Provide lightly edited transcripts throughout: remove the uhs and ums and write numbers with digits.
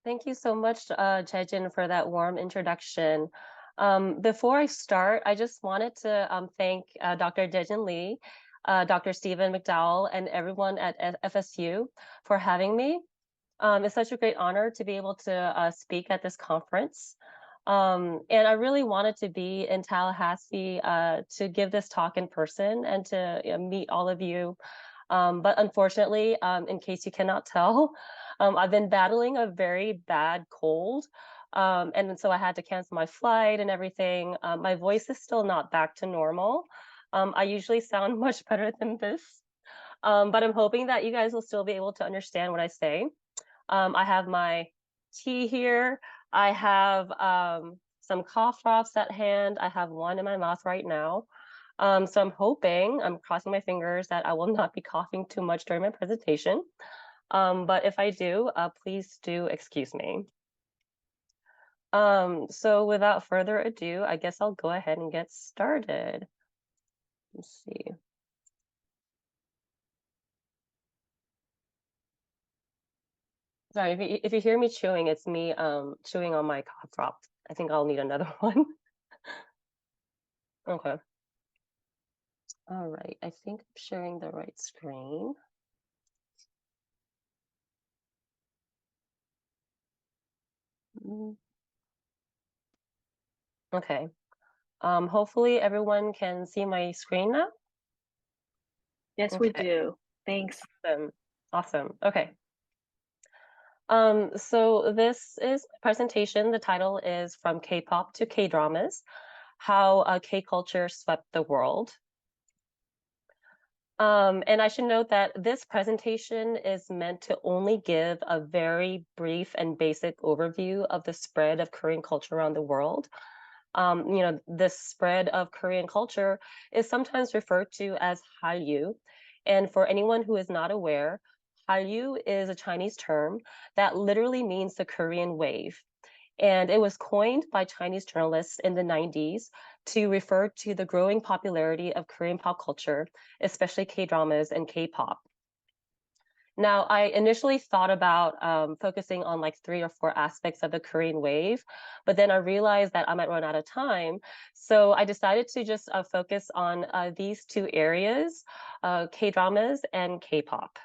Thank you so much, Jejin, for that warm introduction. Before I start, I just wanted to thank Dr. Jejin Lee, Dr. Stephen McDowell, and everyone at FSU for having me. It's such a great honor to be able to speak at this conference. And I really wanted to be in Tallahassee to give this talk in person and to meet all of you. But unfortunately, in case you cannot tell, I've been battling a very bad cold. And so I had to cancel my flight and everything. My voice is still not back to normal. I usually sound much better than this. But I'm hoping that you guys will still be able to understand what I say. I have my tea here. I have some cough drops at hand. I have one in my mouth right now. So I'm crossing my fingers that I will not be coughing too much during my presentation. But if I do, please do excuse me. So without further ado, I guess I'll go ahead and get started. Let's see. Sorry, if you hear me chewing, it's me chewing on my cough drop. I think I'll need another one. Okay. All right, I think I'm sharing the right screen. Mm. Okay. Hopefully everyone can see my screen now. Yes, we Okay. do. Thanks. Awesome. Awesome. Okay. So this is my presentation. The title is From K-pop to K-dramas, How K-culture Swept the World. And I should note that this presentation is meant to only give a very brief and basic overview of the spread of Korean culture around the world. This spread of Korean culture is sometimes referred to as Hallyu. And for anyone who is not aware, Hallyu is a Chinese term that literally means the Korean wave. And it was coined by Chinese journalists in the 90s to refer to the growing popularity of Korean pop culture, especially K-dramas and K-pop. Now, I initially thought about focusing on like 3 or 4 aspects of the Korean wave, but then I realized that I might run out of time. So I decided to just focus on these 2 areas, K-dramas and K-pop.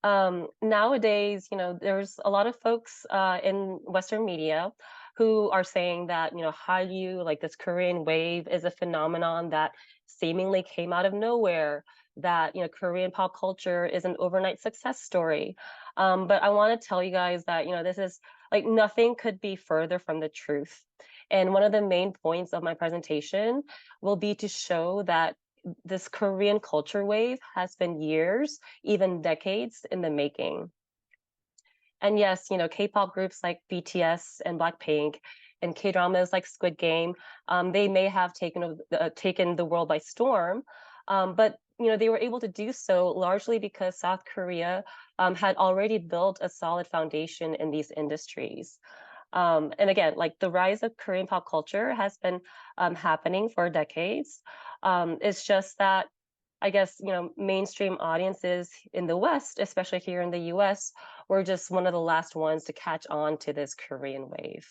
Nowadays, there's a lot of folks in Western media who are saying that, Hallyu, like this Korean wave, is a phenomenon that seemingly came out of nowhere, that, Korean pop culture is an overnight success story. But I want to tell you guys that, this is like nothing could be further from the truth. And one of the main points of my presentation will be to show that this Korean culture wave has been years, even decades in the making. And yes, K-pop groups like BTS and Blackpink and K-dramas like Squid Game, they may have taken the world by storm, but they were able to do so largely because South Korea had already built a solid foundation in these industries. And again, like the rise of Korean pop culture has been happening for decades. It's just that I guess, mainstream audiences in the West, especially here in the US, were just one of the last ones to catch on to this Korean wave.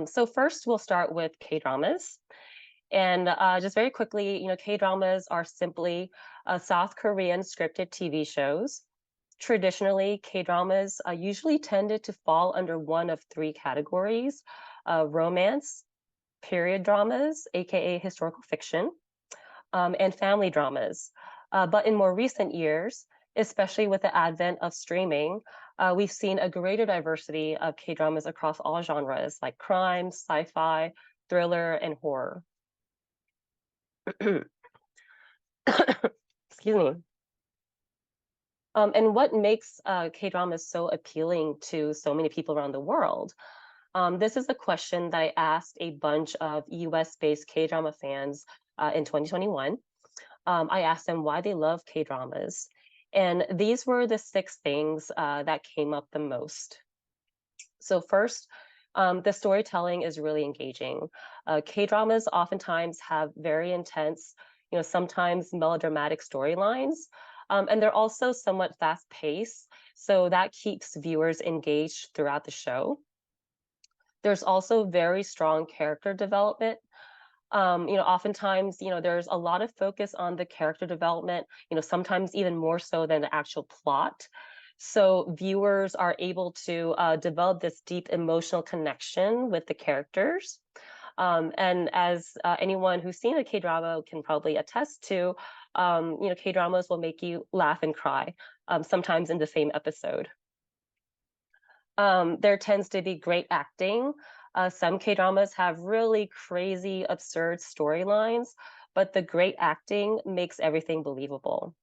So first, we'll start with K-dramas. And just very quickly, K-dramas are simply South Korean scripted TV shows. Traditionally, K-dramas usually tended to fall under one of 3 categories, romance, period dramas, aka historical fiction, and family dramas. But in more recent years, especially with the advent of streaming, we've seen a greater diversity of K-dramas across all genres like crime, sci-fi, thriller, and horror. Excuse me. And what makes K-dramas so appealing to so many people around the world? This is a question that I asked a bunch of US-based K-drama fans in 2021. I asked them why they love K-dramas. And these were the 6 things that came up the most. So first, the storytelling is really engaging. K-dramas oftentimes have very intense, sometimes melodramatic storylines. And they're also somewhat fast paced, so that keeps viewers engaged throughout the show. There's also very strong character development. Oftentimes, there's a lot of focus on the character development, sometimes even more so than the actual plot. So viewers are able to develop this deep emotional connection with the characters. And as anyone who's seen a K-drama can probably attest to, K-dramas will make you laugh and cry, sometimes in the same episode. There tends to be great acting. Some K-dramas have really crazy, absurd storylines, but the great acting makes everything believable.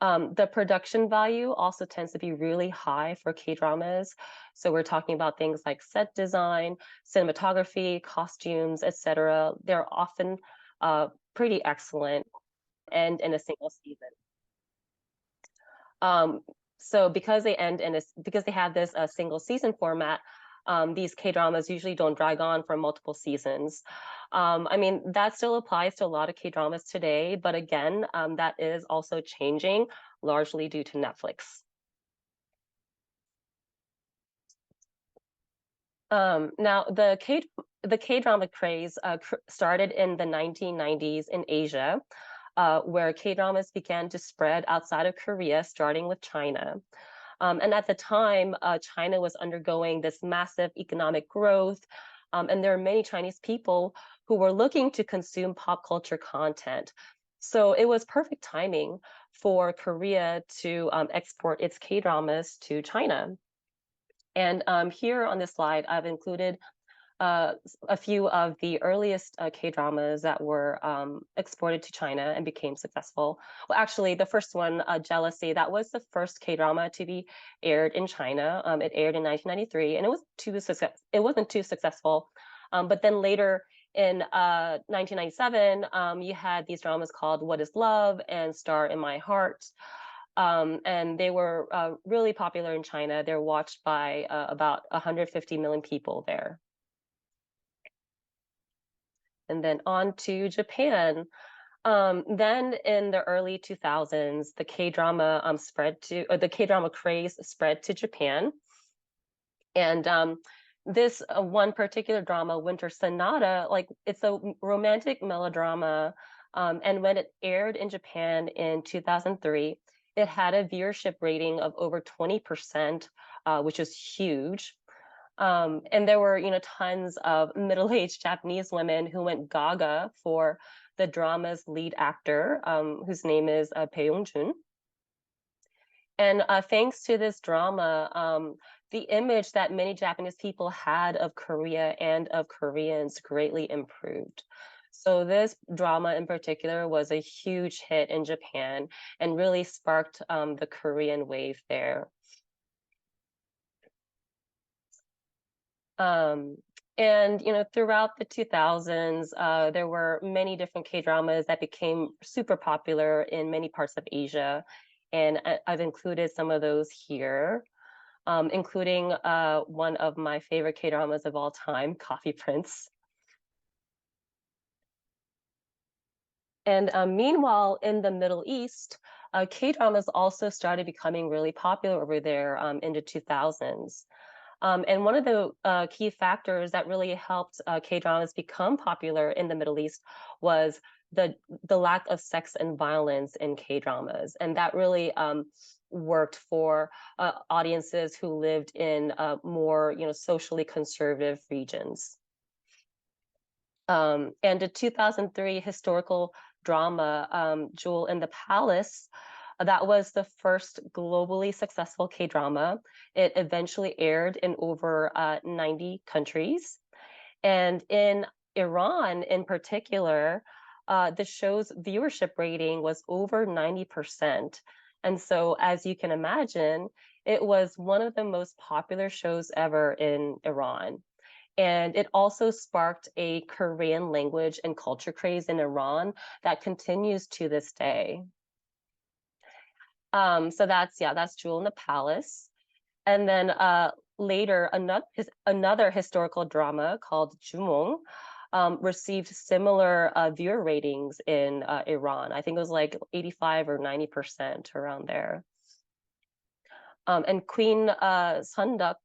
The production value also tends to be really high for K-dramas. So we're talking about things like set design, cinematography, costumes, etc. They're often pretty excellent and in a single season. Um, so because they have this single season format, these K-dramas usually don't drag on for multiple seasons. I mean, that still applies to a lot of K-dramas today, but again, that is also changing largely due to Netflix. Now, the K-drama craze started in the 1990s in Asia, where K-dramas began to spread outside of Korea, starting with China. And at the time, China was undergoing this massive economic growth, and there are many Chinese people who were looking to consume pop culture content. So it was perfect timing for Korea to export its K-dramas to China. And here on this slide, I've included a few of the earliest K-dramas that were exported to China and became successful. Well, actually, the first one, Jealousy, that was the first K-drama to be aired in China. It aired in 1993, and it wasn't too successful. But then later in 1997, you had these dramas called What Is Love and Star in My Heart. And they were really popular in China. They're watched by about 150 million people there. And then on to Japan. Then in the early 2000s, the K-drama craze spread to Japan. And this one particular drama, Winter Sonata, like it's a romantic melodrama. And when it aired in Japan in 2003, it had a viewership rating of over 20%, which is huge. And there were, tons of middle-aged Japanese women who went gaga for the drama's lead actor, whose name is Bae Yong-jun. And thanks to this drama, the image that many Japanese people had of Korea and of Koreans greatly improved. So this drama in particular was a huge hit in Japan and really sparked the Korean wave there. Um, and throughout the 2000s, there were many different K-dramas that became super popular in many parts of Asia, and I've included some of those here, including one of my favorite K-dramas of all time, Coffee Prince. And meanwhile, in the Middle East, K-dramas also started becoming really popular over there in the 2000s. And one of the key factors that really helped K-dramas become popular in the Middle East was the lack of sex and violence in K-dramas, and that really worked for audiences who lived in more, socially conservative regions. And the 2003 historical drama, Jewel in the Palace, that was the first globally successful K-drama. It eventually aired in over 90 countries. And in Iran, in particular, the show's viewership rating was over 90%. And so, as you can imagine, it was one of the most popular shows ever in Iran. And it also sparked a Korean language and culture craze in Iran that continues to this day. So that's Jewel in the Palace. And then later, another historical drama called Jumong. received similar viewer ratings in Iran. I think it was like 85 or 90% around there. And Queen Sunduk,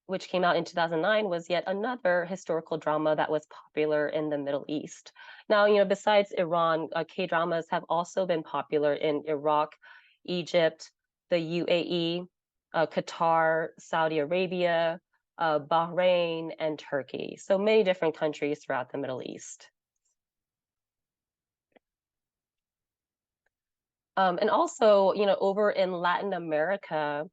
which came out in 2009, was yet another historical drama that was popular in the Middle East. Now, besides Iran, K-dramas have also been popular in Iraq, Egypt, the UAE, Qatar, Saudi Arabia, Bahrain, and Turkey. So many different countries throughout the Middle East. And also, over in Latin America,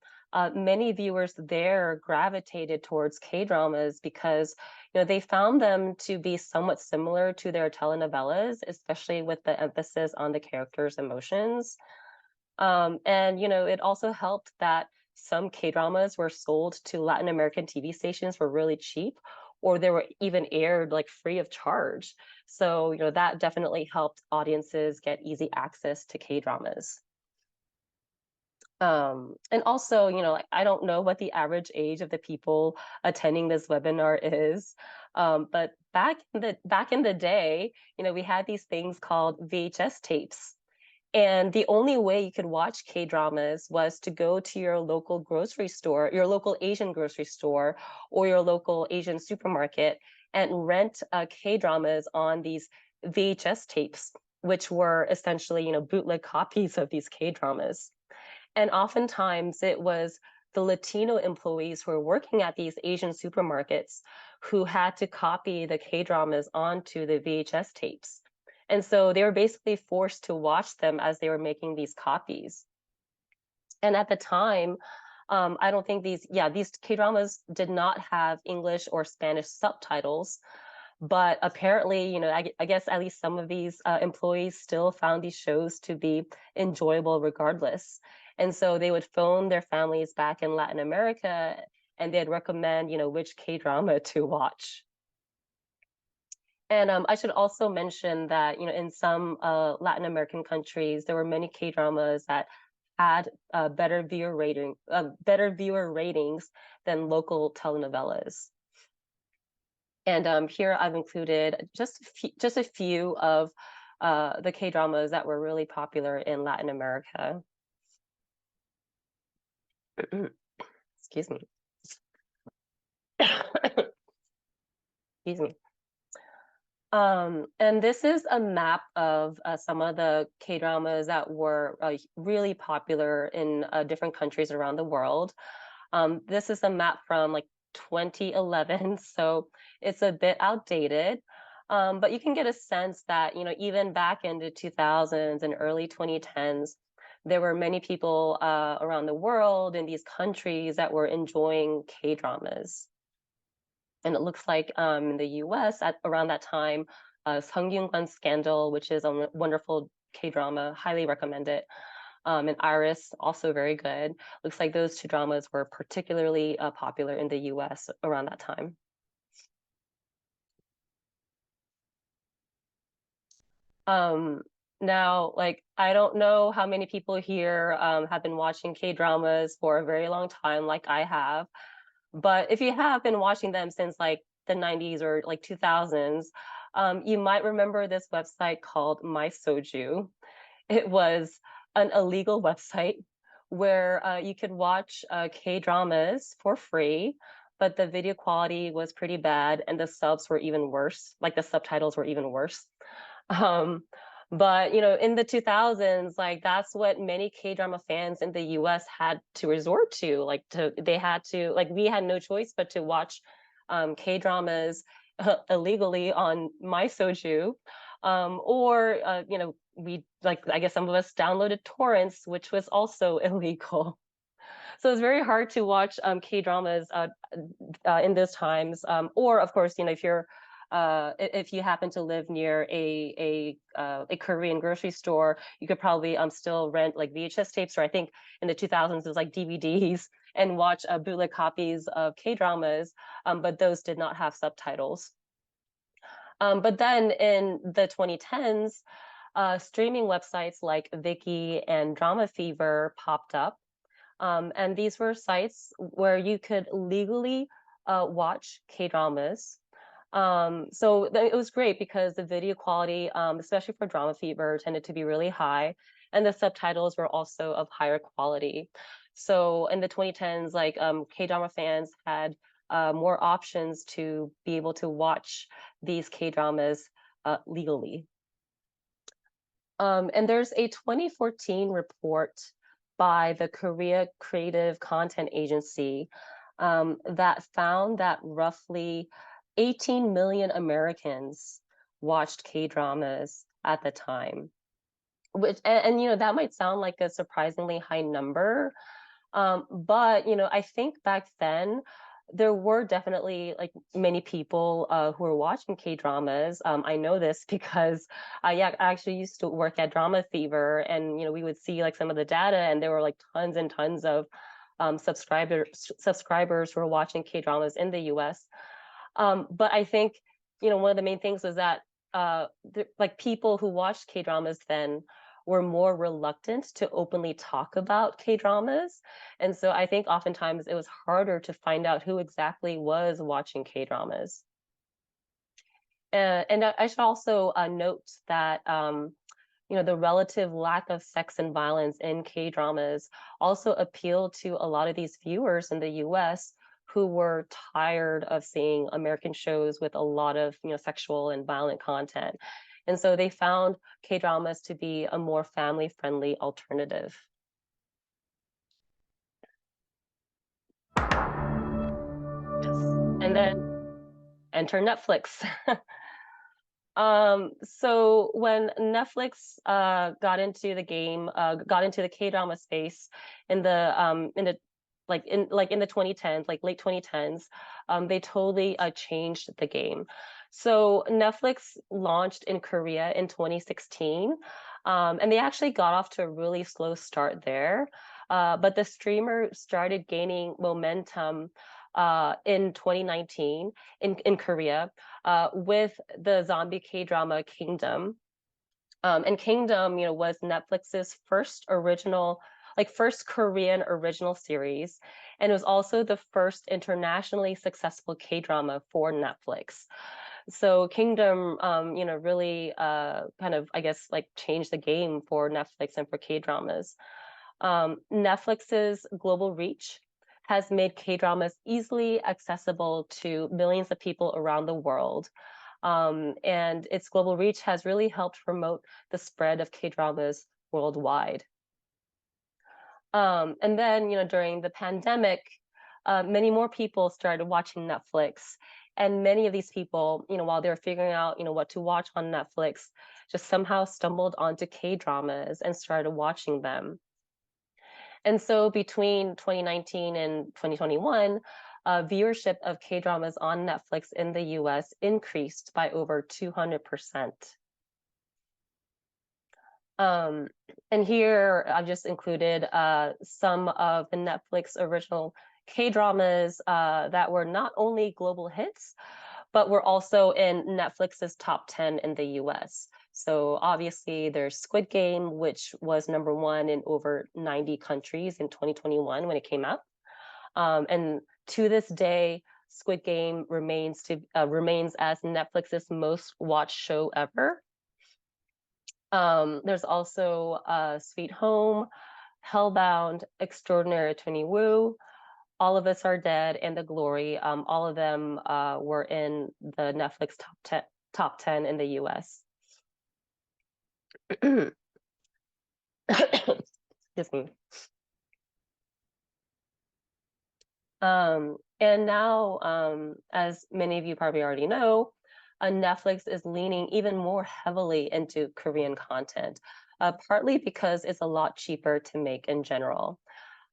many viewers there gravitated towards K-dramas because, they found them to be somewhat similar to their telenovelas, especially with the emphasis on the characters' emotions. And it also helped that some K-dramas were sold to Latin American TV stations for really cheap, or they were even aired like free of charge. So, that definitely helped audiences get easy access to K-dramas. And also, I don't know what the average age of the people attending this webinar is, but back in the day, we had these things called VHS tapes. And the only way you could watch K-dramas was to go to your local grocery store, your local Asian grocery store, or your local Asian supermarket and rent K-dramas on these VHS tapes, which were essentially, bootleg copies of these K-dramas. And oftentimes it was the Latino employees who were working at these Asian supermarkets who had to copy the K-dramas onto the VHS tapes. And so they were basically forced to watch them as they were making these copies. And at the time, I don't think these K-dramas did not have English or Spanish subtitles. But apparently, I guess at least some of these employees still found these shows to be enjoyable regardless. And so they would phone their families back in Latin America and they'd recommend, which K-drama to watch. And I should also mention that, in some Latin American countries, there were many K-dramas that had better viewer ratings than local telenovelas. And here I've included just a few of the K-dramas that were really popular in Latin America. Excuse me. Excuse me. And this is a map of some of the K-dramas that were really popular in different countries around the world. This is a map from like 2011, so it's a bit outdated. But you can get a sense that, even back in the 2000s and early 2010s, there were many people around the world in these countries that were enjoying K-dramas. And it looks like in the US at around that time, Sung Kyung-kwan's Scandal, which is a wonderful K-drama, highly recommend it. And Iris, also very good. Looks like those two dramas were particularly popular in the US around that time. Now, like, I don't know how many people here have been watching K-dramas for a very long time, like I have. But if you have been watching them since like the 90s or like 2000s, you might remember this website called My Soju. It was an illegal website where you could watch K-dramas for free, but the video quality was pretty bad and the subs were even worse, like the subtitles were even worse. Um, but in the 2000s, like that's what many K-drama fans in the US had to resort to. They had to, like, we had no choice but to watch K-dramas illegally on My Soju. Or we, like, I guess some of us downloaded torrents, which was also illegal. So it's very hard to watch K-dramas in those times. Or of course, if you happen to live near a Korean grocery store, you could probably still rent like VHS tapes, or I think in the 2000s it was like DVDs, and watch bootleg copies of K-dramas, but those did not have subtitles. But then in the 2010s, streaming websites like Viki and Drama Fever popped up. And these were sites where you could legally watch K-dramas. It was great because the video quality, especially for Drama Fever, tended to be really high, and the subtitles were also of higher quality. So in the 2010s, like K-drama fans had more options to be able to watch these K-dramas legally. And there's a 2014 report by the Korea Creative Content Agency that found that roughly 18 million Americans watched K-dramas at the time. You know, that might sound like a surprisingly high number, but you know, I think back then there were definitely like many people who were watching K-dramas. I know this because I actually used to work at Drama Fever, and you know, we would see like some of the data, and there were like tons and tons of subscribers who were watching K-dramas in the US. But I think, you know, one of the main things was that like people who watched K-dramas then were more reluctant to openly talk about K-dramas. And so I think oftentimes it was harder to find out who exactly was watching K-dramas. And I should also note that you know, the relative lack of sex and violence in K-dramas also appealed to a lot of these viewers in the US who were tired of seeing American shows with a lot of, you know, sexual and violent content. And so they found K-dramas to be a more family-friendly alternative. Yes. And then enter Netflix. So when Netflix got into the K-drama space in the in the 2010s, like late 2010s, they totally changed the game. So Netflix launched in Korea in 2016, and they actually got off to a really slow start there. But the streamer started gaining momentum in 2019 in Korea with the zombie K-drama Kingdom. And Kingdom, you know, was Netflix's first Korean original series, and it was also the first internationally successful K-drama for Netflix. So Kingdom, you know, really kind of, I guess, like changed the game for Netflix and for K-dramas. Netflix's global reach has made K-dramas easily accessible to millions of people around the world. And its global reach has really helped promote the spread of K-dramas worldwide. And then, you know, during the pandemic, many more people started watching Netflix. And many of these people, you know, while they're figuring out, you know, what to watch on Netflix, just somehow stumbled onto K-dramas and started watching them. And so between 2019 and 2021, viewership of K-dramas on Netflix in the US increased by over 200%. Um, and here I've just included some of the Netflix original K-dramas that were not only global hits, but were also in Netflix's top 10 in the US. So obviously there's Squid Game, which was #1 in over 90 countries in 2021 when it came out. And to this day, Squid Game remains as Netflix's most watched show ever. There's also Sweet Home, Hellbound, Extraordinary Attorney Woo, All of Us Are Dead, and The Glory. All of them were in the Netflix top 10 in the US. Excuse me. And now, as many of you probably already know, Netflix is leaning even more heavily into Korean content, partly because it's a lot cheaper to make in general.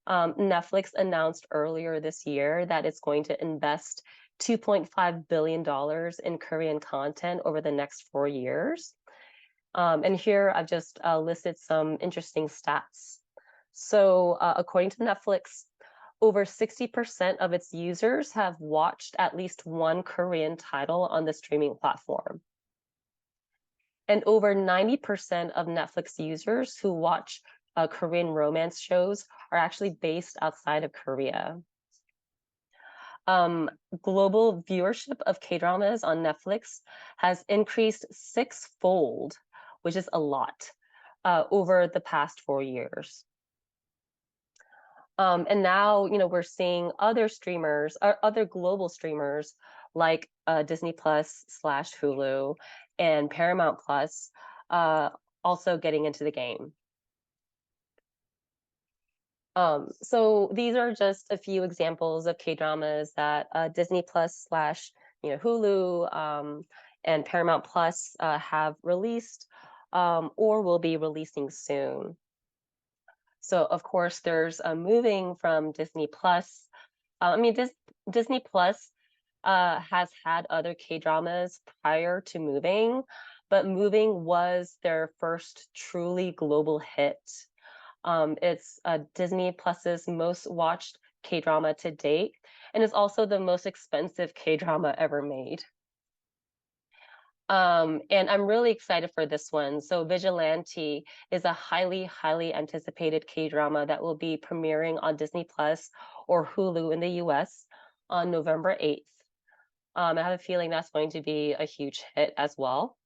Netflix announced earlier this year that it's going to invest $2.5 billion in Korean content over the next 4 years. And here I've just listed some interesting stats. So, according to Netflix, over 60% of its users have watched at least one Korean title on the streaming platform. And over 90% of Netflix users who watch Korean romance shows are actually based outside of Korea. Um, Global viewership of K-dramas on Netflix has increased sixfold, which is a lot, over the past 4 years. And now, we're seeing other streamers, or other global streamers like Disney Plus slash Hulu and Paramount Plus uh, also getting into the game. So these are just a few examples of K-dramas that Disney Plus slash Hulu and Paramount Plus have released or will be releasing soon. So of course, there's moving from Disney Plus. I mean, Disney Plus has had other K-dramas prior to Moving, but Moving was their first truly global hit. It's Disney Plus's most watched K-drama to date, and it's also the most expensive K-drama ever made. And I'm really excited for this one. So Vigilante is a highly, highly anticipated K-drama that will be premiering on Disney Plus or Hulu in the US on November 8th. I have a feeling that's going to be a huge hit as well.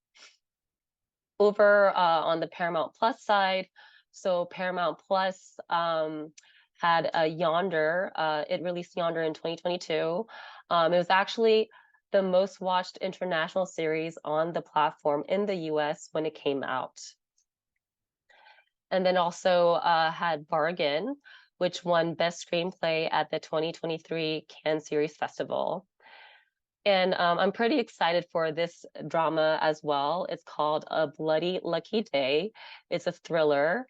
Over on the Paramount Plus side, so Paramount Plus had a Yonder. It released Yonder in 2022. It was actually the most watched international series on the platform in the US when it came out. And then also had Bargain, which won Best Screenplay at the 2023 Cannes Series Festival. And I'm pretty excited for this drama as well. It's called A Bloody Lucky Day. It's a thriller.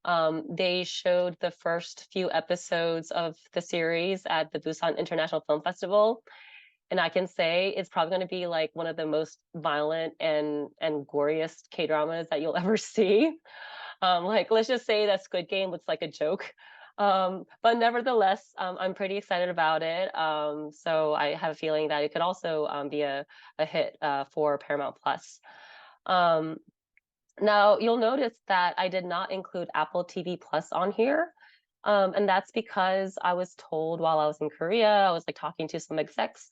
They showed the first few episodes of the series at the Busan International Film Festival. And I can say it's probably going to be like one of the most violent and goriest K-dramas that you'll ever see. Like, let's just say that Squid Game looks like a joke. But nevertheless, I'm pretty excited about it. So I have a feeling that it could also be a hit for Paramount Plus. Um, Now, you'll notice that I did not include Apple TV Plus on here. And that's because I was told while I was in Korea, I was like talking to some execs,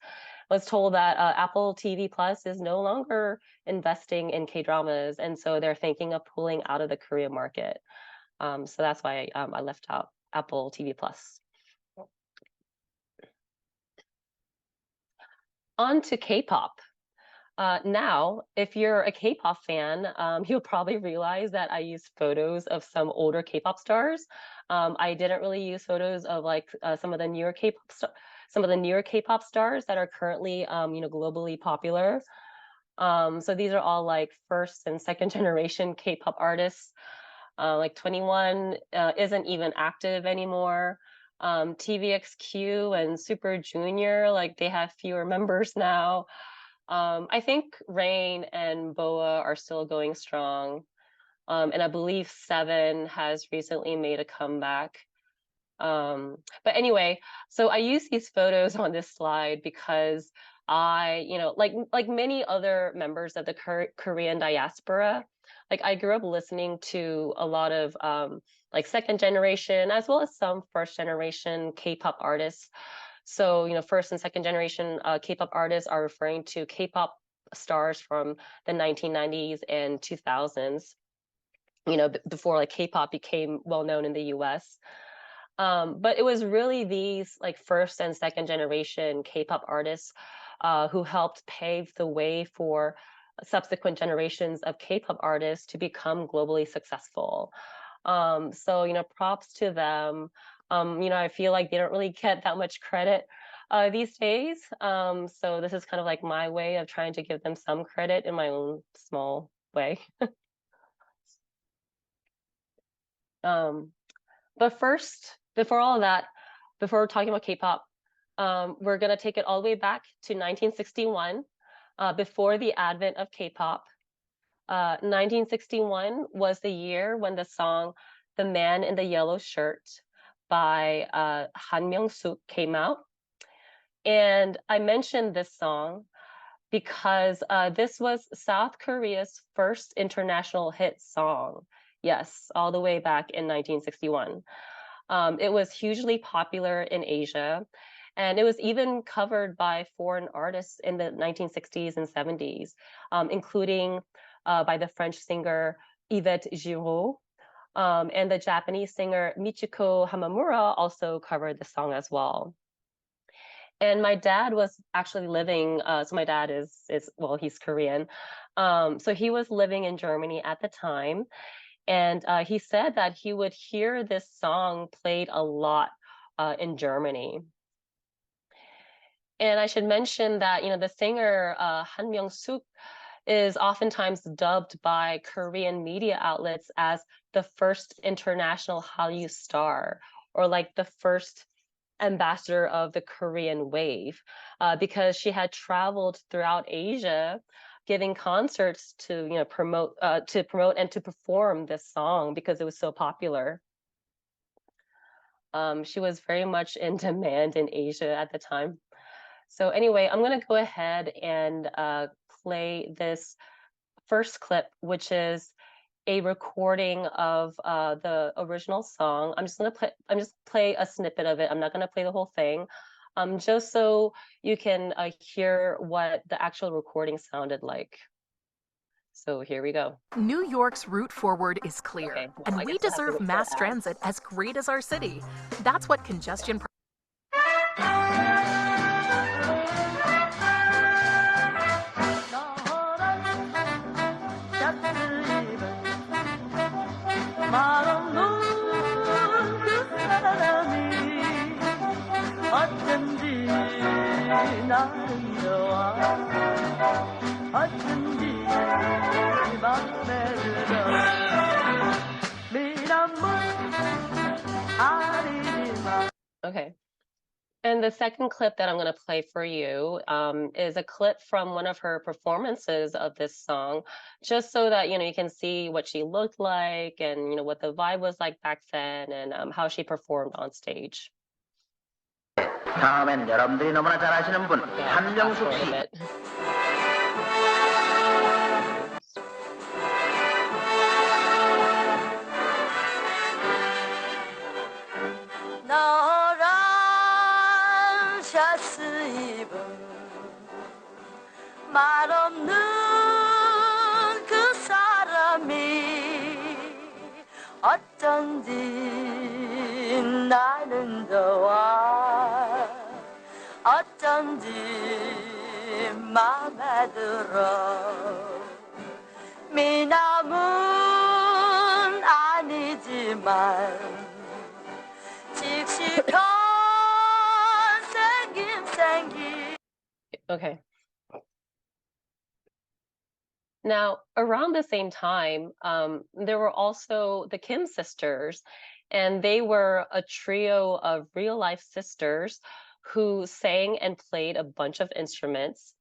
was told that Apple TV Plus is no longer investing in K-dramas. And so they're thinking of pulling out of the Korea market. So that's why I left out Apple TV Plus. On to K-pop. Now, if you're a K-pop fan, you'll probably realize that I use photos of some older K-pop stars. I didn't really use photos of like some of the newer K-pop stars that are currently, globally popular. So these are all like first and second generation K-pop artists. Like 21 isn't even active anymore. TVXQ and Super Junior, like they have fewer members now. I think Rain and Boa are still going strong. And I believe Seven has recently made a comeback. But anyway, so I use these photos on this slide because like many other members of the Korean diaspora, like I grew up listening to a lot of like second generation as well as some first generation K-pop artists. So, first and second generation K-pop artists are referring to K-pop stars from the 1990s and 2000s, before like K-pop became well known in the US. But it was really these like first and second generation K-pop artists who helped pave the way for subsequent generations of K-pop artists to become globally successful. So, props to them. I feel like they don't really get that much credit these days. So this is kind of like my way of trying to give them some credit in my own small way. Um, but first, before all of that, before talking about K-pop, we're gonna take it all the way back to 1961, before the advent of K-pop. 1961 was the year when the song "The Man in the Yellow Shirt" by Han Myung-suk came out. And I mentioned this song because this was South Korea's first international hit song. Yes, all the way back in 1961. It was hugely popular in Asia, And it was even covered by foreign artists in the 1960s and 70s, including by the French singer Yvette Giraud. And the Japanese singer Michiko Hamamura also covered the song as well. And my dad was actually living, so my dad is well, he's Korean. So he was living in Germany at the time, and he said that he would hear this song played a lot in Germany. And I should mention that, the singer Han Myung-suk is oftentimes dubbed by Korean media outlets as the first international Hallyu star, or like the first ambassador of the Korean wave, because she had traveled throughout Asia, giving concerts to promote and to perform this song because it was so popular. She was very much in demand in Asia at the time. So anyway, I'm gonna go ahead and play this first clip, which is a recording of the original song. I'm just play a snippet of it. I'm not gonna play the whole thing, just so you can hear what the actual recording sounded like. So here we go. New York's route forward is clear, Okay, well, and I we guess we'll have to deserve wait for mass ads. transit as great as our city. That's what congestion. Okay. And the second clip that I'm going to play for you is a clip from one of her performances of this song, just so that you can see what she looked like and what the vibe was like back then and how she performed on stage. 다음엔 여러분들이 너무나 잘 아시는 분 Yeah, 한명숙 fast forward a 씨. bit. 너란 샤스 입은 말없는 그 사람이 어쩐지 나는 좋아 어쩐지 맘에 들어 미남은 아니지만 씩씩한 생김. Okay. Now, around the same time, there were also the Kim sisters, and they were a trio of real life sisters who sang and played a bunch of instruments.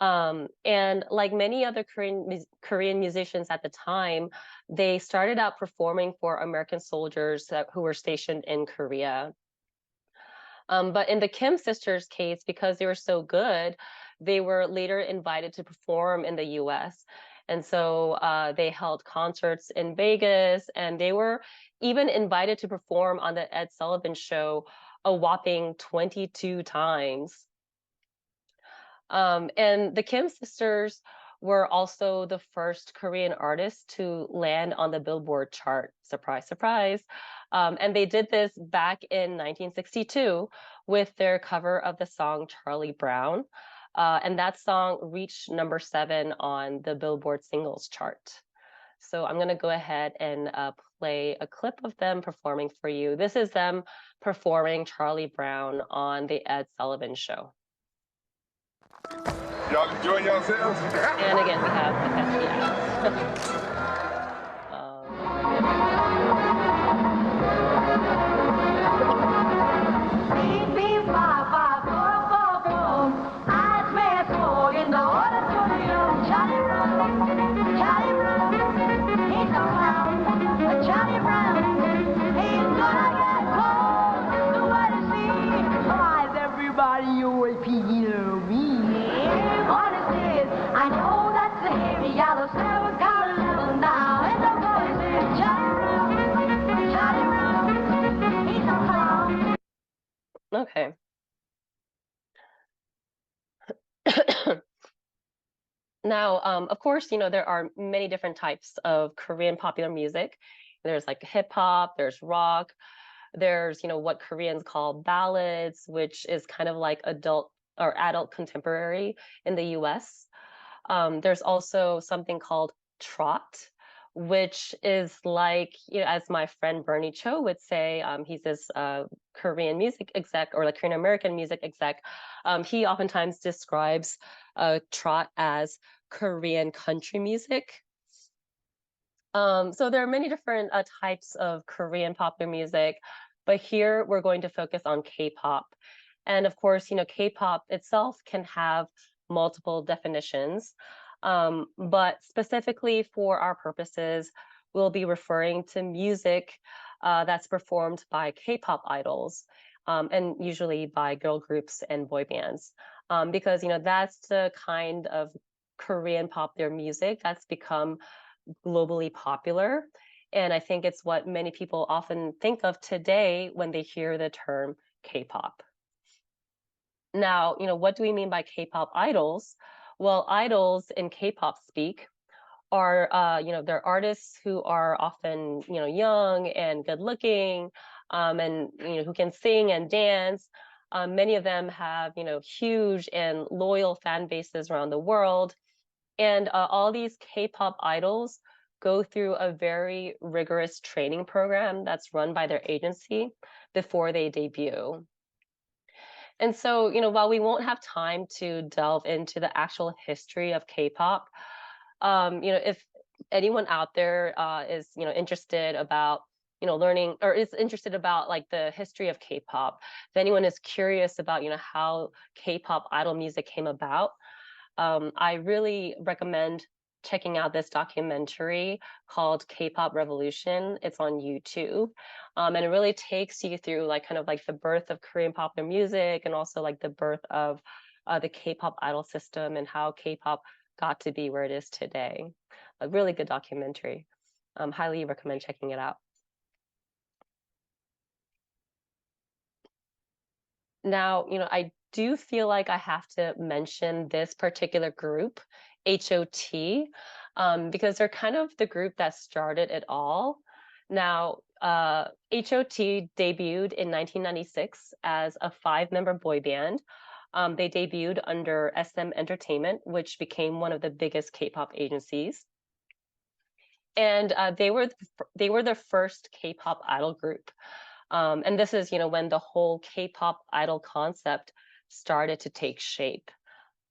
And like many other Korean musicians at the time, they started out performing for American soldiers who were stationed in Korea. But in the Kim sisters' case, because they were so good, they were later invited to perform in the US. And so they held concerts in Vegas, and they were even invited to perform on the Ed Sullivan Show a whopping 22 times. And the Kim sisters were also the first Korean artists to land on the Billboard chart. Surprise, surprise. And they did this back in 1962 with their cover of the song Charlie Brown. And that song reached #7 on the Billboard singles chart. So I'm going to go ahead and play a clip of them performing for you. This is them performing Charlie Brown on the Ed Sullivan Show. Y'all enjoying yourselves? And again, we have the pesky Everybody, you repeat me. What is this? I know that's the heavy yellow seven color level now. And the voice is Charlie Brown. He's a clown. Okay. Now, of course, there are many different types of Korean popular music. There's like hip hop, there's rock, there's, what Koreans call ballads, which is kind of like adult or adult contemporary in the US. There's also something called trot, which is like, as my friend Bernie Cho would say, he's this Korean music exec or like Korean American music exec. He oftentimes describes trot as Korean country music. So there are many different types of Korean popular music, but here we're going to focus on K-pop. And of course, K-pop itself can have multiple definitions, but specifically for our purposes, we'll be referring to music that's performed by K-pop idols, and usually by girl groups and boy bands, because that's the kind of Korean popular music that's become globally popular. And I think it's what many people often think of today when they hear the term K-pop. Now, what do we mean by K-pop idols? Well, idols in K-pop speak are, they're artists who are often, young and good looking, and, who can sing and dance. Many of them have, huge and loyal fan bases around the world. And all these K-pop idols go through a very rigorous training program that's run by their agency before they debut. And so, while we won't have time to delve into the actual history of K-pop, if anyone out there is, interested about, learning or is interested about like the history of K-pop, if anyone is curious about, how K-pop idol music came about, I really recommend checking out this documentary called K-pop Revolution. It's on YouTube. And it really takes you through like kind of like the birth of Korean popular music and also like the birth of the K-pop idol system and how K-pop got to be where it is today. A really good documentary. Highly recommend checking it out. Now, I do feel like I have to mention this particular group, HOT, because they're kind of the group that started it all. Now, HOT debuted in 1996 as a 5-member boy band. They debuted under SM Entertainment, which became one of the biggest K-pop agencies. And they were the first K-pop idol group. And this is, when the whole K-pop idol concept started to take shape.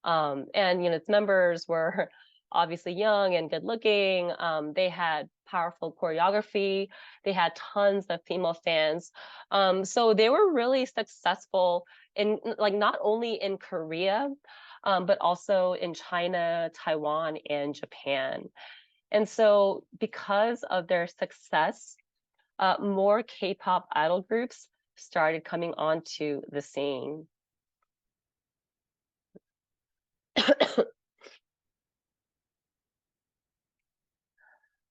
And, its members were obviously young and good looking. They had powerful choreography. They had tons of female fans. So they were really successful in like not only in Korea, but also in China, Taiwan, and Japan. And so because of their success, more K-pop idol groups started coming onto the scene.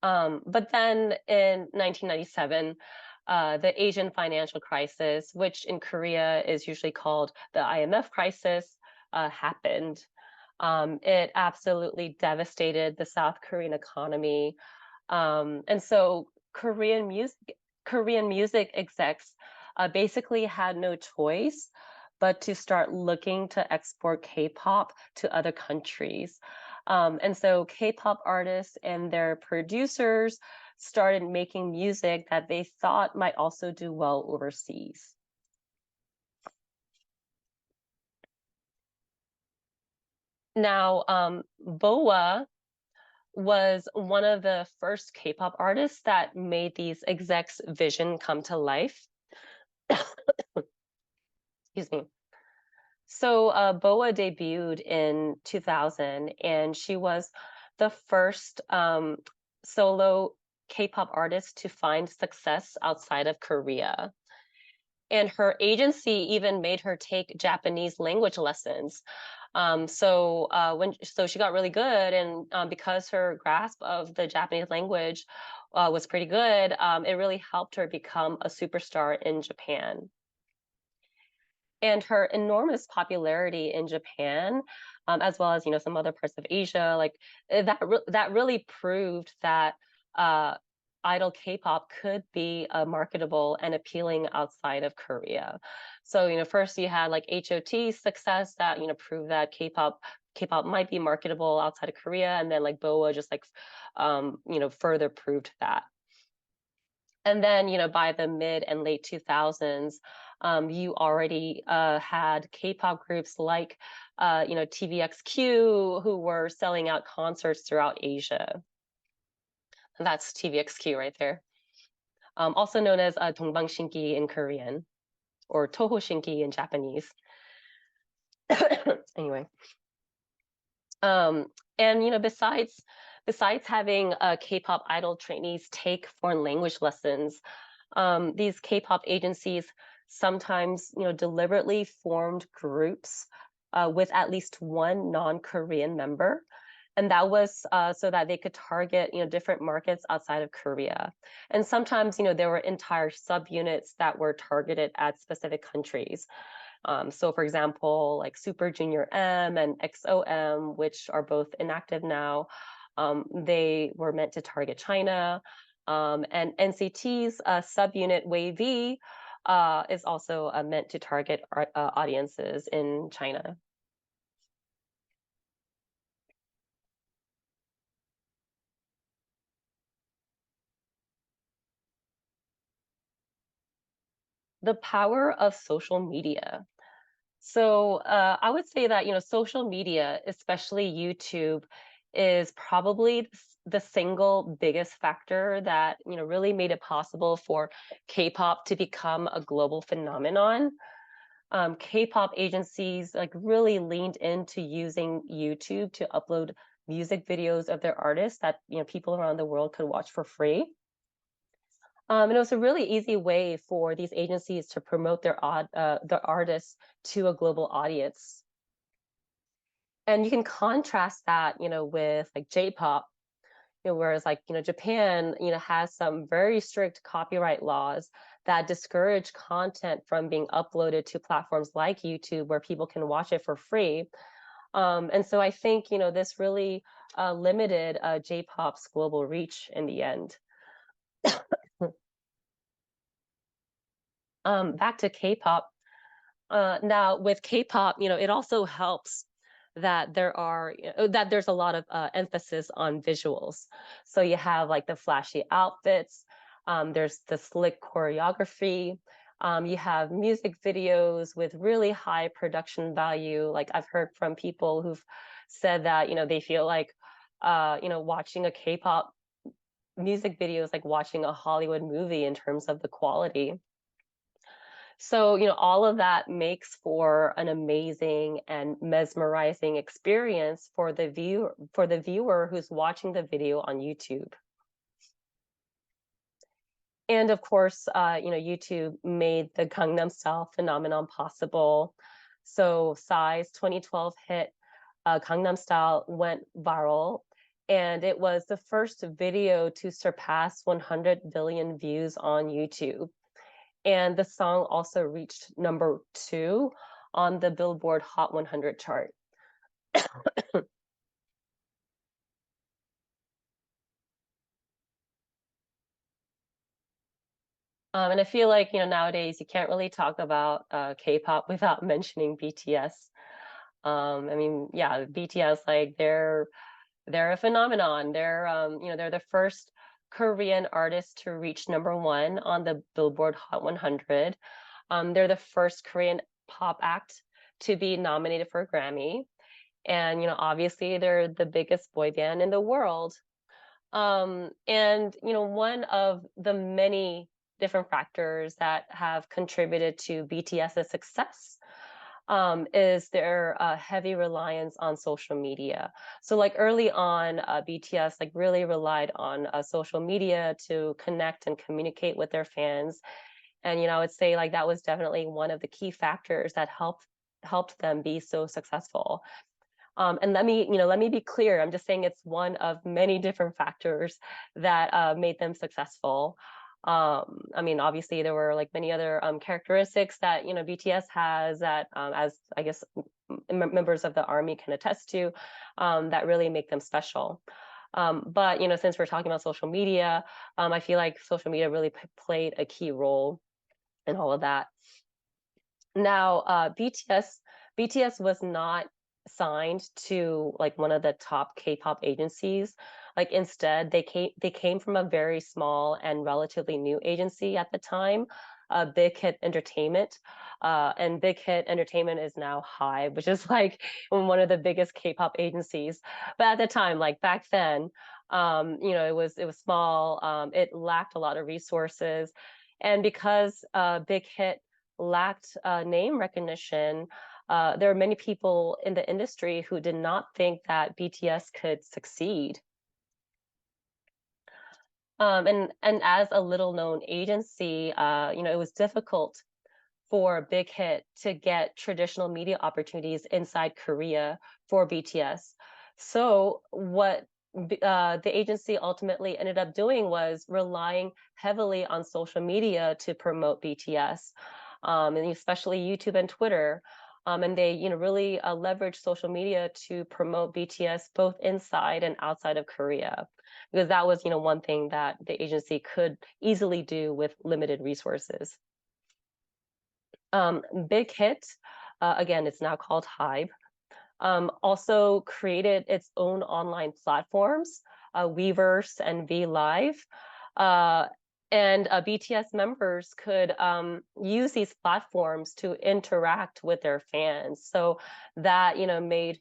But then in 1997, the Asian financial crisis, which in Korea is usually called the IMF crisis, happened. It absolutely devastated the South Korean economy. And so Korean music execs basically had no choice but to start looking to export K-pop to other countries. And so K-pop artists and their producers started making music that they thought might also do well overseas. Now, BoA was one of the first K-pop artists that made these execs' vision come to life. Excuse me. So BoA debuted in 2000, and she was the first solo K-pop artist to find success outside of Korea. And her agency even made her take Japanese language lessons. So she got really good, and because her grasp of the Japanese language was pretty good, it really helped her become a superstar in Japan. And her enormous popularity in Japan, as well as some other parts of Asia, like that really proved that uh, idol K-pop could be marketable and appealing outside of Korea. So first you had like HOT's success that proved that K-pop might be marketable outside of Korea, and then like BoA just like further proved that. And then, by the mid and late 2000s, you already had K-pop groups like, TVXQ, who were selling out concerts throughout Asia. And that's TVXQ right there. Also known as Dongbang in Korean, or Toho Shinki in Japanese. Anyway, and besides having K-pop idol trainees take foreign language lessons, these K-pop agencies sometimes, deliberately formed groups with at least one non-Korean member. And that was so that they could target, different markets outside of Korea. And sometimes, there were entire subunits that were targeted at specific countries. So for example, like Super Junior M and XOM, which are both inactive now, they were meant to target China. And NCT's subunit WAVE is also meant to target audiences in China. The power of social media. So I would say that, social media, especially YouTube, is probably the single biggest factor that, really made it possible for K-pop to become a global phenomenon. K-pop agencies like really leaned into using YouTube to upload music videos of their artists that, people around the world could watch for free. And it was a really easy way for these agencies to promote their artists to a global audience. And you can contrast that, with like J-pop, whereas like, Japan, has some very strict copyright laws that discourage content from being uploaded to platforms like YouTube where people can watch it for free. And so I think, this really limited J-pop's global reach in the end. Back to K-pop. Now with K-pop, it also helps that there's a lot of emphasis on visuals. So you have like the flashy outfits, there's the slick choreography, you have music videos with really high production value. Like I've heard from people who've said that, they feel like, watching a K-pop music video is like watching a Hollywood movie in terms of the quality. So, all of that makes for an amazing and mesmerizing experience for the viewer who's watching the video on YouTube. And of course, YouTube made the Gangnam Style phenomenon possible. So Psy's 2012 hit Gangnam Style went viral, and it was the first video to surpass 100 billion views on YouTube. And the song also reached #2 on the Billboard Hot 100 chart. And I feel like, nowadays you can't really talk about K-pop without mentioning BTS. I mean, yeah, BTS, like they're a phenomenon. They're the first Korean artist to reach #1 on the Billboard Hot 100. They're the first Korean pop act to be nominated for a Grammy. And, obviously they're the biggest boy band in the world. And, one of the many different factors that have contributed to BTS's success is their heavy reliance on social media. So like early on, BTS like really relied on social media to connect and communicate with their fans. And, I would say like that was definitely one of the key factors that helped them be so successful. And let me be clear. I'm just saying it's one of many different factors that made them successful. I mean, obviously there were like many other characteristics that BTS has that, as I guess members of the army can attest to, that really make them special. But since we're talking about social media, I feel like social media really played a key role in all of that. Now, BTS was not signed to like one of the top K-pop agencies. Like instead, they came from a very small and relatively new agency at the time, Big Hit Entertainment. And Big Hit Entertainment is now HYBE, which is like one of the biggest K-pop agencies. But at the time, like back then, it was small. It lacked a lot of resources, and because Big Hit lacked name recognition, there are many people in the industry who did not think that BTS could succeed. And as a little known agency, it was difficult for Big Hit to get traditional media opportunities inside Korea for BTS. So what the agency ultimately ended up doing was relying heavily on social media to promote BTS, and especially YouTube and Twitter. And they, really leveraged social media to promote BTS both inside and outside of Korea, because that was, one thing that the agency could easily do with limited resources. Big Hit, again, it's now called HYBE, also created its own online platforms, Weverse and VLive. And BTS members could use these platforms to interact with their fans. So that, made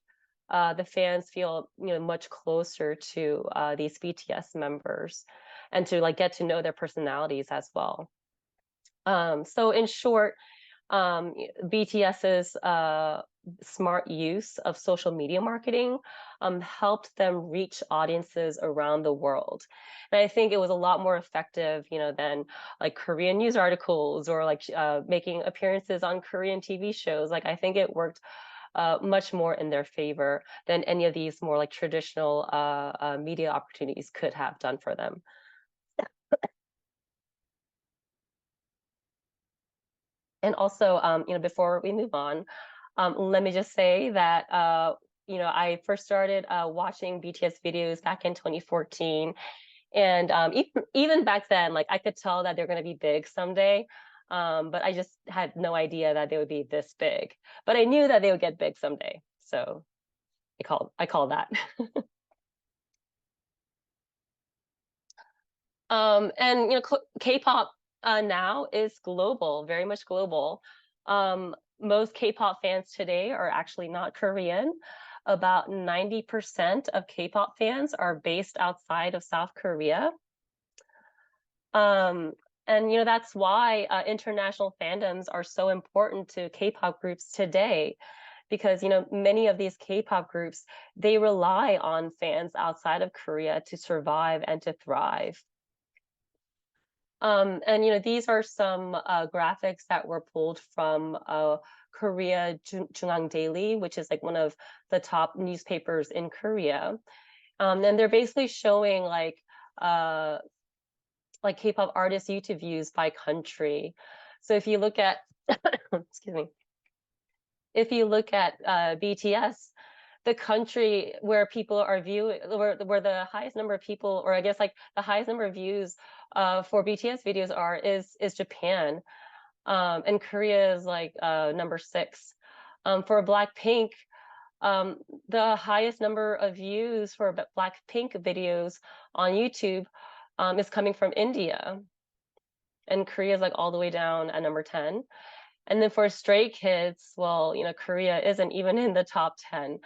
the fans feel, much closer to these BTS members, and to like get to know their personalities as well. So in short, BTS's smart use of social media marketing helped them reach audiences around the world. And I think it was a lot more effective, than like Korean news articles or like making appearances on Korean TV shows. Like I think it worked much more in their favor than any of these more like traditional media opportunities could have done for them. And also, before we move on, let me just say that, I first started watching BTS videos back in 2014. And even back then, like I could tell that they're going to be big someday. But I just had no idea that they would be this big. But I knew that they would get big someday. So I call that. And K-pop now is global, very much global. Most K-pop fans today are actually not Korean. About 90% of K-pop fans are based outside of South Korea. And that's why international fandoms are so important to K-pop groups today, because many of these K-pop groups, they rely on fans outside of Korea to survive and to thrive. And these are some graphics that were pulled from Korea Jungang Daily, which is like one of the top newspapers in Korea. And they're basically showing like K-pop artist YouTube views by country. So if you look at, excuse me, if you look at BTS, the country where people are viewing, where the highest number of people, or I guess like the highest number of views for BTS videos is Japan, and Korea is like number 6. For Blackpink, the highest number of views for Blackpink videos on YouTube is coming from India, and Korea is like all the way down at number 10. And then for Stray Kids, well, Korea isn't even in the top 10.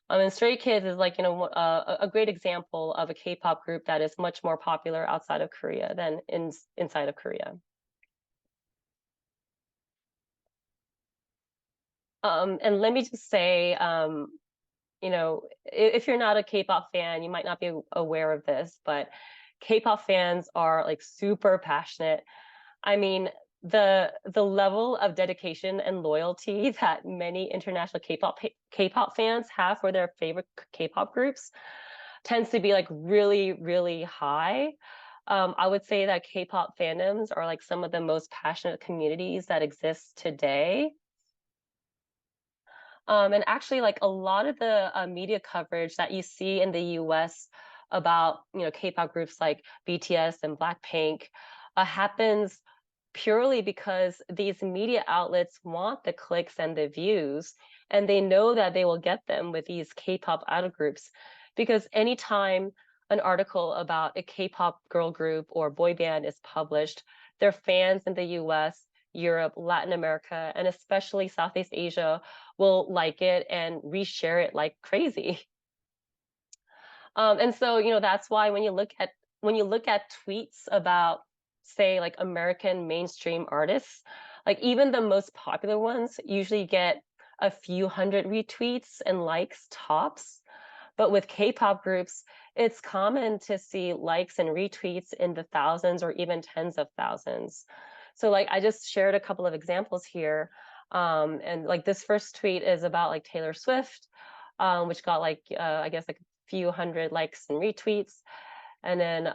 And Stray Kids is like, a great example of a K-pop group that is much more popular outside of Korea than inside of Korea. And let me just say, if you're not a K-pop fan, you might not be aware of this, but K-pop fans are like super passionate. I mean, the level of dedication and loyalty that many international K-pop fans have for their favorite K-pop groups tends to be like really, really high. I would say that K-pop fandoms are like some of the most passionate communities that exist today. And actually, like a lot of the media coverage that you see in the US about, K-pop groups like BTS and Blackpink happens purely because these media outlets want the clicks and the views, and they know that they will get them with these K-pop idol groups. Because anytime an article about a K-pop girl group or boy band is published, their fans in the US, Europe, Latin America, and especially Southeast Asia will like it and reshare it like crazy. And so, that's why when you look at tweets about, say, like American mainstream artists, like even the most popular ones usually get a few hundred retweets and likes tops. But with K-pop groups, it's common to see likes and retweets in the thousands or even tens of thousands. So like I just shared a couple of examples here. And like this first tweet is about like Taylor Swift, which got like I guess like a few hundred likes and retweets. And then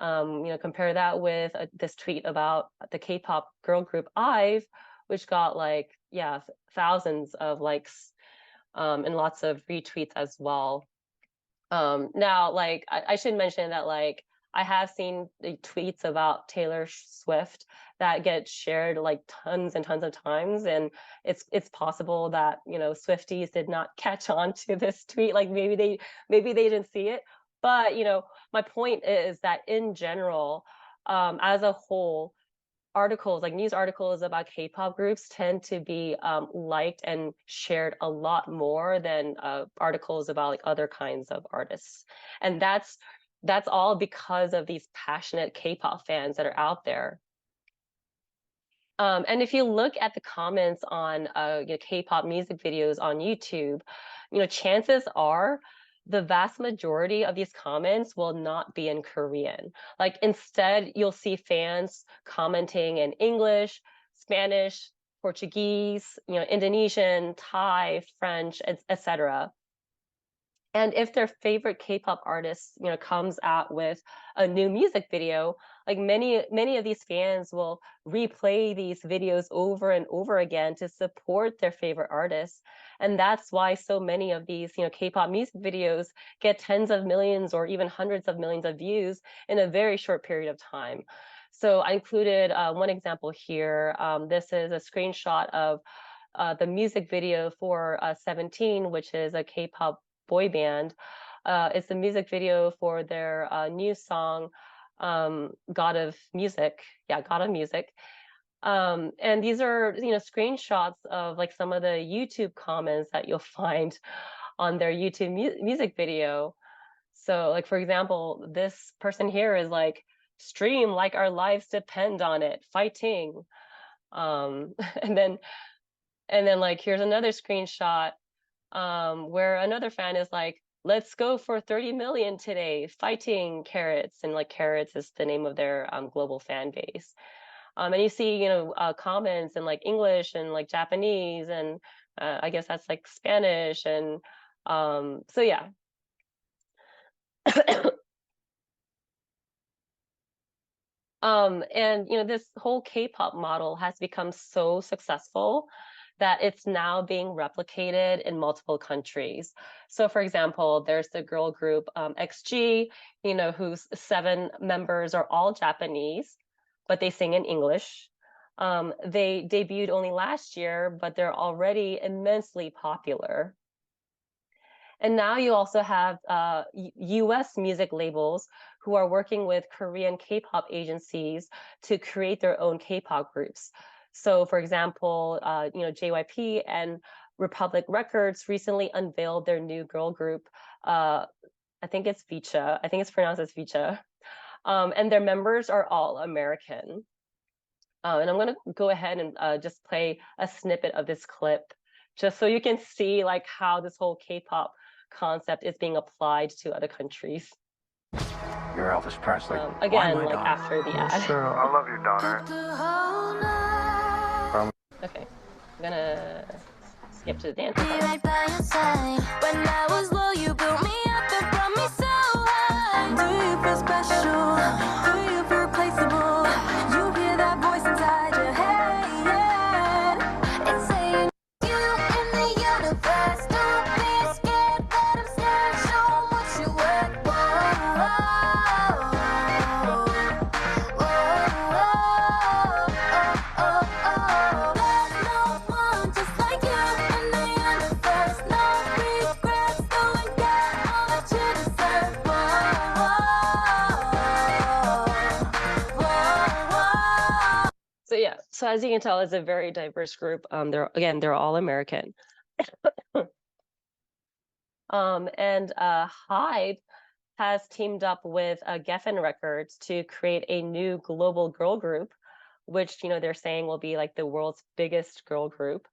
compare that with this tweet about the K-pop girl group IVE, which got like thousands of likes and lots of retweets as well. Now, like I should mention that like I have seen the tweets about Taylor Swift that get shared like tons and tons of times, and it's possible that Swifties did not catch on to this tweet. Like maybe they didn't see it, but my point is that in general, as a whole, articles like news articles about K-pop groups tend to be liked and shared a lot more than articles about like other kinds of artists, and that's all because of these passionate K-pop fans that are out there. And if you look at the comments on K-pop music videos on YouTube, chances are the vast majority of these comments will not be in Korean. Like instead, you'll see fans commenting in English, Spanish, Portuguese, Indonesian, Thai, French, etc. And if their favorite K-pop artist, comes out with a new music video, like many of these fans will replay these videos over and over again to support their favorite artists. And that's why so many of these, K-pop music videos get tens of millions or even hundreds of millions of views in a very short period of time. So I included one example here. This is a screenshot of the music video for 17, which is a K-pop boy band. It's a music video for their new song, God of Music. Yeah, God of Music. And these are, screenshots of like some of the YouTube comments that you'll find on their YouTube music video. So like, for example, this person here is like, stream like our lives depend on it, fighting. And then like, here's another screenshot where another fan is like, let's go for 30 million today, fighting carrots. And like carrots is the name of their global fan base. And you see, comments in like English and like Japanese, and I guess that's like Spanish. And so yeah. And this whole K-pop model has become so successful that it's now being replicated in multiple countries. So for example, there's the girl group XG, whose 7 members are all Japanese, but they sing in English. They debuted only last year, but they're already immensely popular. And now you also have US music labels who are working with Korean K-pop agencies to create their own K-pop groups. So for example, JYP and Republic Records recently unveiled their new girl group. I think it's Vicha. I think it's pronounced as Vicha. And their members are all American. And I'm going to go ahead and just play a snippet of this clip, just so you can see like how this whole K-pop concept is being applied to other countries. You're Elvis Presley. Again, like after the ad. Sure. I love you, daughter. Okay, I'm gonna skip to the dance. Be right by your side. When I was low, you built me up and brought me so high. Do you feel special? Do you feel a place So as you can tell, it's a very diverse group. They're all American. And Hyde has teamed up with Geffen Records to create a new global girl group, which they're saying will be like the world's biggest girl group.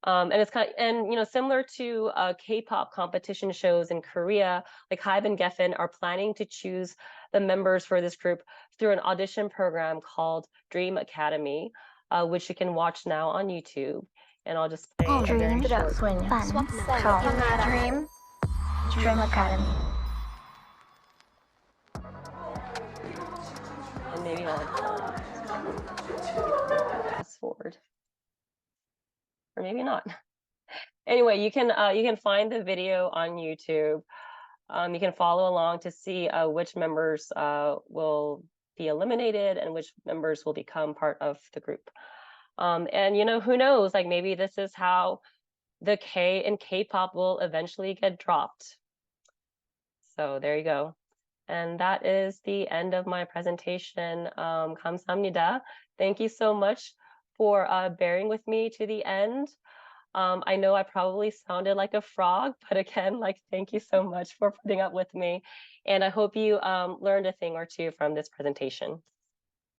And it's similar to K-pop competition shows in Korea, like Hybe and Geffen are planning to choose the members for this group through an audition program called Dream Academy, which you can watch now on YouTube. And I'll just play a very short. Dream Academy. And maybe I'll fast forward, or maybe not. Anyway, you can find the video on YouTube. You can follow along to see which members will be eliminated and which members will become part of the group. And who knows? Like maybe this is how the K in K-pop will eventually get dropped. So there you go. And that is the end of my presentation. 감사합니다. Thank you so much for bearing with me to the end. I know I probably sounded like a frog, but again, like, thank you so much for putting up with me. And I hope you learned a thing or two from this presentation.